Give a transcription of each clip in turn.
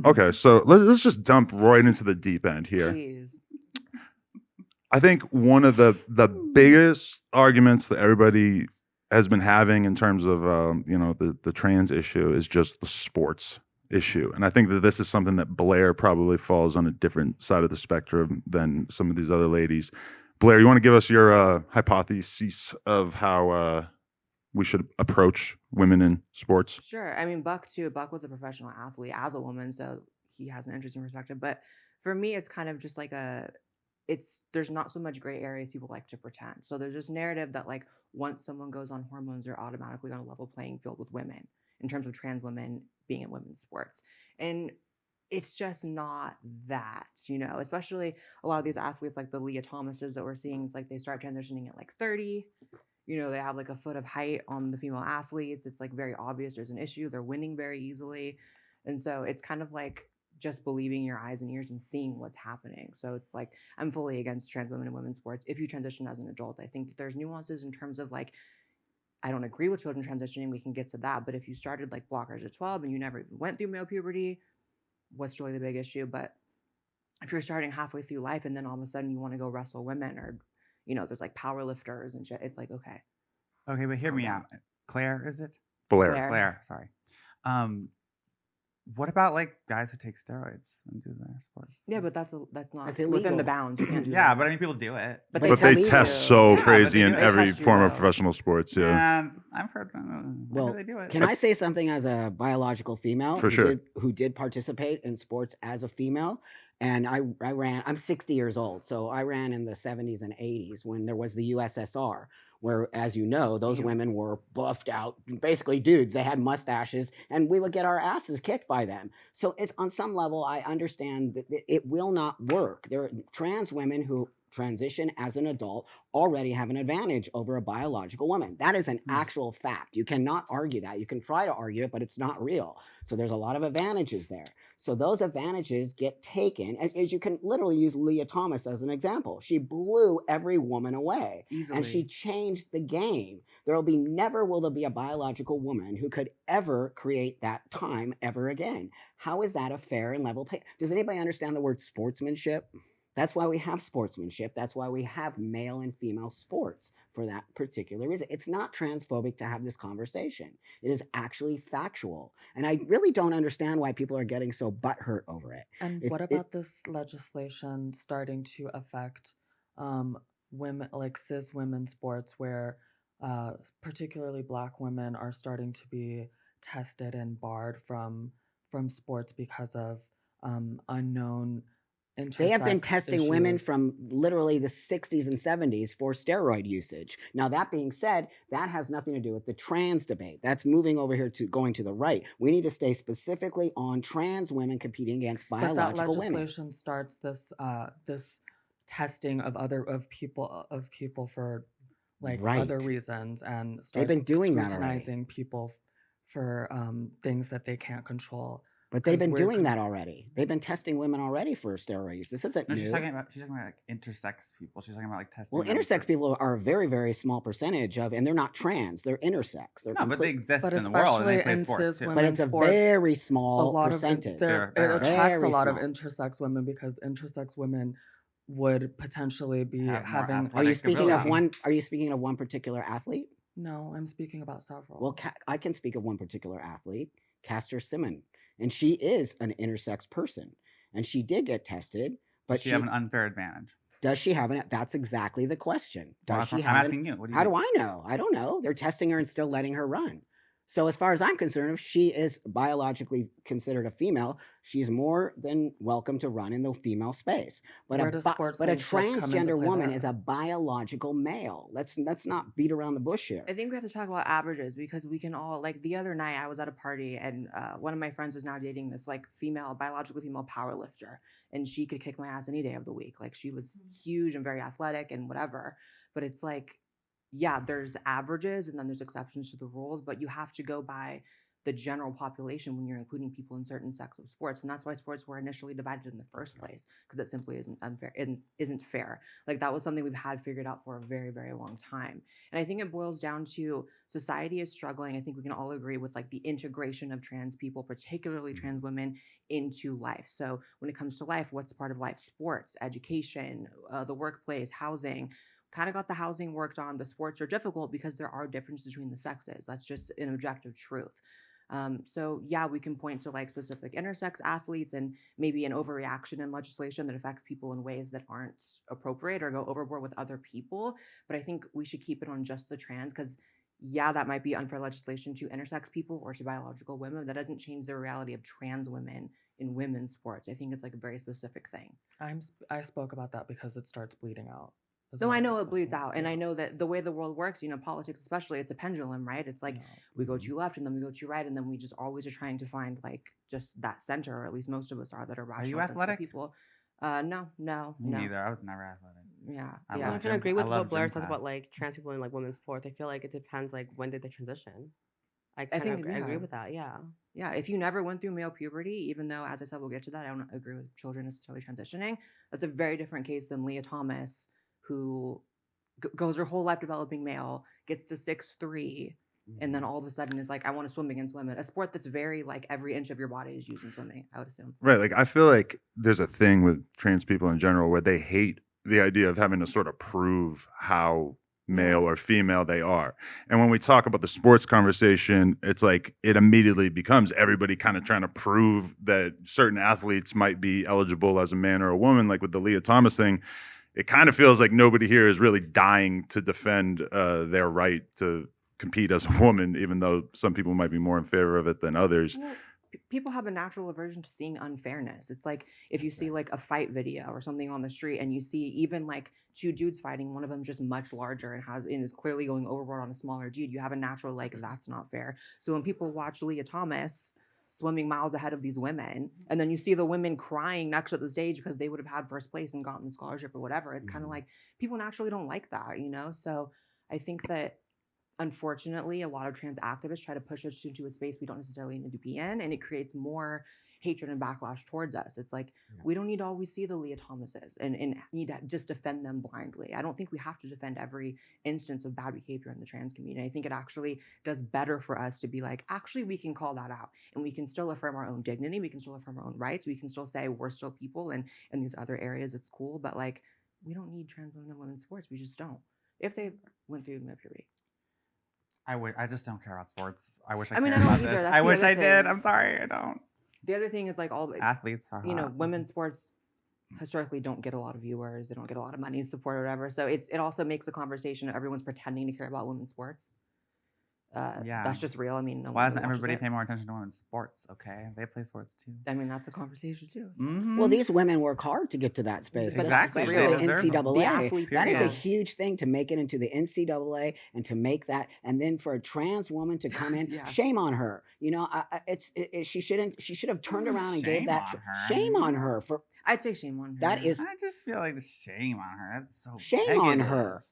Okay, so let's just dump right into the deep end here. Please. I think one of the biggest arguments that everybody has been having in terms of the trans issue is just the sports issue, and I think that this is something that Blaire probably falls on a different side of the spectrum than some of these other ladies. Blaire, you want to give us your hypothesis of how we should approach women in sports? Sure. I mean, Buck too. Buck was a professional athlete as a woman, so he has an interesting perspective. But for me, it's kind of just like there's not so much gray areas people like to pretend. So there's this narrative that like once someone goes on hormones, they're automatically on a level playing field with women in terms of trans women being in women's sports. And it's just not that, especially a lot of these athletes like the Leah Thomases that we're seeing, it's like they start transitioning at like 30. They have like a foot of height on the female athletes. It's like very obvious there's an issue. They're winning very easily. And so it's kind of like just believing your eyes and ears and seeing what's happening. So it's like I'm fully against trans women in women's sports. If you transition as an adult, I think that there's nuances in terms of like, I don't agree with children transitioning. We can get to that. But if you started like blockers at 12 and you never even went through male puberty, what's really the big issue? But if you're starting halfway through life and then all of a sudden you want to go wrestle women or there's like power lifters and shit. It's like, okay. Okay, but hear me out. Claire, is it? Blaire. Sorry. What about like guys who take steroids and do their sports? Yeah, but that's not That's within illegal. the bounds. You can't do Yeah, that. but I mean, people do it. But But they test test you. so Yeah, crazy but in they every test you, form of though. professional sports. Yeah. And I've heard them. Well, they do it. Can I say something as a biological female For sure. who did participate in sports as a female? And I ran, I'm 60 years old, so I ran in the 70s and 80s when there was the USSR, where, as you know, those women were buffed out, basically dudes. They had mustaches, and we would get our asses kicked by them. So it's on some level, I understand that it will not work. There are trans women who transition as an adult already have an advantage over a biological woman. That is an actual fact. You cannot argue that. You can try to argue it, but it's not real. So there's a lot of advantages there. So those advantages get taken, as you can literally use Leah Thomas as an example. She blew every woman away. Easily. And she changed the game. Never will there be a biological woman who could ever create that time ever again. How is that a fair and level play? Does anybody understand the word sportsmanship? That's why we have sportsmanship. That's why we have male and female sports for that particular reason. It's not transphobic to have this conversation. It is actually factual. And I really don't understand why people are getting so butthurt over it. And what about this legislation starting to affect women, like cis women sports, where particularly Black women are starting to be tested and barred from sports because of unknown intersex They have been testing women issues. from literally the 60s and 70s for steroid usage. Now, that being said, that has nothing to do with the trans debate. That's moving over here to going to the right. We need to stay specifically on trans women competing against biological But that women. legislation starts this this testing of people for like Right. other reasons, and They've starts been doing that already. scrutinizing people for things that they can't control. But they've 'Cause been we're doing con- that already. They've been testing women already for steroid use. This isn't No, new. she's talking about like intersex people. She's talking about like testing. Well, them intersex for- people are a very, very small percentage of, and they're not trans. They're intersex. They're No, but they exist But in the world and they especially play in sports. cis too. women. but it's a sports, very a small lot percentage. of They're it attracts a very lot of small. intersex women because intersex women would potentially be Have more having. athletic Are you speaking of ability. one? Are you speaking of one particular athlete? No, I'm speaking about several. Well, I can speak of one particular athlete, Caster Simon, and she is an intersex person, and she did get tested. But Does she have an unfair advantage? does she have an? That's exactly the question. Well, Does she I'm have? asking you. What do you How think? do I know? I don't know. They're testing her and still letting her run. So as far as I'm concerned, if she is biologically considered a female, she's more than welcome to run in the female space. But Where a does but a sportsmanship come into transgender play woman there? is a biological male. Let's not beat around the bush here. I think we have to talk about averages because we can all like the other night I was at a party and one of my friends is now dating this like biologically female power lifter, and she could kick my ass any day of the week. Like she was huge and very athletic and whatever. But it's like, yeah, there's averages and then there's exceptions to the rules, but you have to go by the general population when you're including people in certain sects of sports. And that's why sports were initially divided in the first place, because it simply isn't unfair and isn't fair. Like that was something we've had figured out for a very, very long time. And I think it boils down to society is struggling. I think we can all agree with like the integration of trans people, particularly trans women, into life. So when it comes to life, what's part of life? Sports, education, the workplace, housing. Kind of got the housing worked on. The sports are difficult because there are differences between the sexes. That's just an objective truth. So yeah, we can point to like specific intersex athletes and maybe an overreaction in legislation that affects people in ways that aren't appropriate or go overboard with other people. But I think we should keep it on just the trans, because yeah, that might be unfair legislation to intersex people or to biological women. That doesn't change the reality of trans women in women's sports. I think it's like a very specific thing. I spoke about that because it starts bleeding out. as So I well. know it bleeds out, and Yeah. I know that the way the world works, politics especially, it's a pendulum, right? It's like Yeah. we go to left and then we go to right, and then we just always are trying to find like just that center, or at least most of us are, that are rational, you sensible athletic? people. No, Me neither. I was never athletic. Yeah, I yeah. love I can gym- agree I with love what Blair gym says about class. like trans people in like women's sports. I feel like it depends like when did they transition. I think, kind of agree yeah. with that. Yeah. Yeah, if you never went through male puberty, even though, as I said, we'll get to that, I don't agree with children necessarily transitioning. That's a very different case than Leah Thomas, who goes her whole life developing male, gets to 6'3", and then all of a sudden is like, I want to swim against women. A sport that's very like every inch of your body is used in swimming, I would assume. Right. Like I feel like there's a thing with trans people in general where they hate the idea of having to sort of prove how male or female they are. And when we talk about the sports conversation, it's like it immediately becomes everybody kind of trying to prove that certain athletes might be eligible as a man or a woman. Like with the Leah Thomas thing, it kind of feels like nobody here is really dying to defend their right to compete as a woman, even though some people might be more in favor of it than others. Well, people have a natural aversion to seeing unfairness. It's like if you see like a fight video or something on the street, and you see even like two dudes fighting, one of them just much larger and is clearly going overboard on a smaller dude, you have a natural like, that's not fair. So when people watch Leah Thomas swimming miles ahead of these women, and then you see the women crying next to the stage because they would have had first place and gotten the scholarship or whatever, it's kind of like people naturally don't like that, So I think that unfortunately, a lot of trans activists try to push us into a space we don't necessarily need to be in, and it creates more hatred and backlash towards us. It's like we don't need to always see the Leah Thomases and need to just defend them blindly. I don't think we have to defend every instance of bad behavior in the trans community. I think it actually does better for us to be like, actually, we can call that out, and we can still affirm our own dignity. We can still affirm our own rights. We can still say we're still people, and in these other areas, it's cool. But like, we don't need trans women in women's sports. We just don't. If they went through male puberty. I just don't care about sports. I wish I I mean, cared I don't about either. this. That's I the wish other I did. thing. I'm sorry, I don't. The other thing is like all Athletes are hot. women's sports historically don't get a lot of viewers. They don't get a lot of money, support, or whatever. So it also makes a conversation. Everyone's pretending to care about women's sports. Yeah. That's just real. I mean, no Why one doesn't really watches everybody it. pay more attention to women's sports? Okay, they play sports too. I mean, that's a conversation too. So. Mhm. Well, these women work hard to get to that space. But Exactly, it's they Especially real. deserve them. The NCAA. athletes, That is a yes. huge thing to make it into the NCAA and to make that, and then for a trans woman to come in, Yeah. shame on her. She should have turned around and gave Shame that on her. shame on her for I'd say shame on her. that is I just feel like the shame on her. That's so shame on negative. her.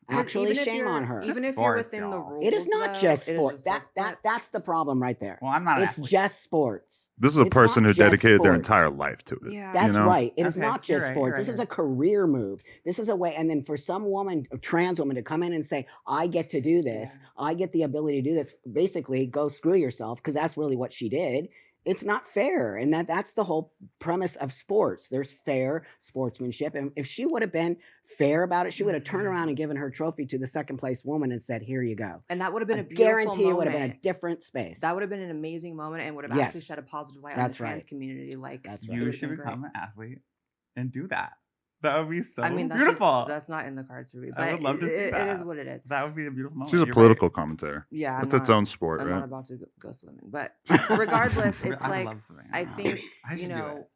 'Cause Actually, even if shame on you're- her. Even Just if you're sports, within the y'all. rules, It is not though, just it is sports. just sports, That's the problem right there. Well, I'm not an It's athlete. just sports. This is a It's person not who just dedicated their sports. entire life to it. Yeah. That's you know? right. It is Okay, not you're just right, sports. you're This right, is you're a career move. This is a way. And then for some woman, a trans woman, to come in and say, I get to do this. I get the ability to do this. Basically, go screw yourself, because that's really what she did. It's not fair. And that's the whole premise of sports. There's fair sportsmanship. And if she would have been fair about it, she would have turned around and given her trophy to the second place woman and said, here you go. And that would have been I a beautiful guarantee it would have been a moment. different space. That would have been an amazing moment and would have actually Yes. shed a positive light on the That's trans right. community. Like That's it right. You would've should been great. become an athlete and do that. That would be so I mean, beautiful. that's not in the cards for me. I But would love to see it is that. what it is. That would be a beautiful moment. She's a You're political right. commentator. Yeah, It's its own sport, I'm right? not about to go swimming, but regardless, it's I like love swimming. I think I should do it.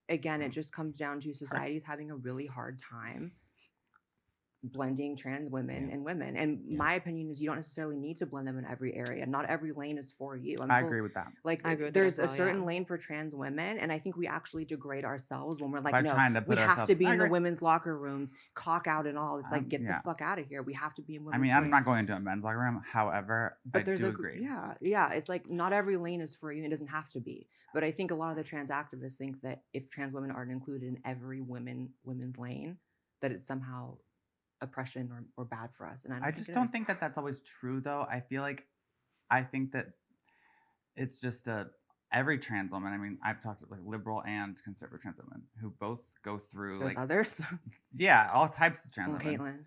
again, it just comes down to society's having a really hard time blending trans women and women. And my opinion is you don't necessarily need to blend them in every area. Not every lane is for you. I agree with that. Like I agree with that there's as a well, certain yeah. lane for trans women, and I think we actually degrade ourselves when we're like, By no, trying to we put have to ourselves- be I in the agree. women's locker rooms, cock out and all. It's like get yeah. the fuck out of here. We have to be in I women's. mean, I'm sports. not going into a men's locker room. However, But I there's do a agree. yeah. It's like not every lane is for you. It doesn't have to be. But I think a lot of the trans activists think that if trans women aren't included in every women's lane, that it's somehow oppression or bad for us. And I just don't think that that's always true, though. I think that it's just every trans woman. I mean, I've talked to like liberal and conservative trans women who both go through there's like others. yeah, all types of trans Well, women.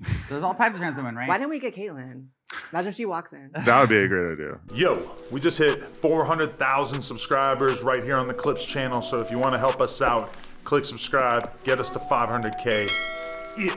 Caitlyn. There's all types of trans women, right? Why didn't we get Caitlyn? Imagine she walks in. That would be a great idea. Yo, we just hit 400,000 subscribers right here on the Clips channel. So if you want to help us out, click subscribe, get us to 500K. Yeah.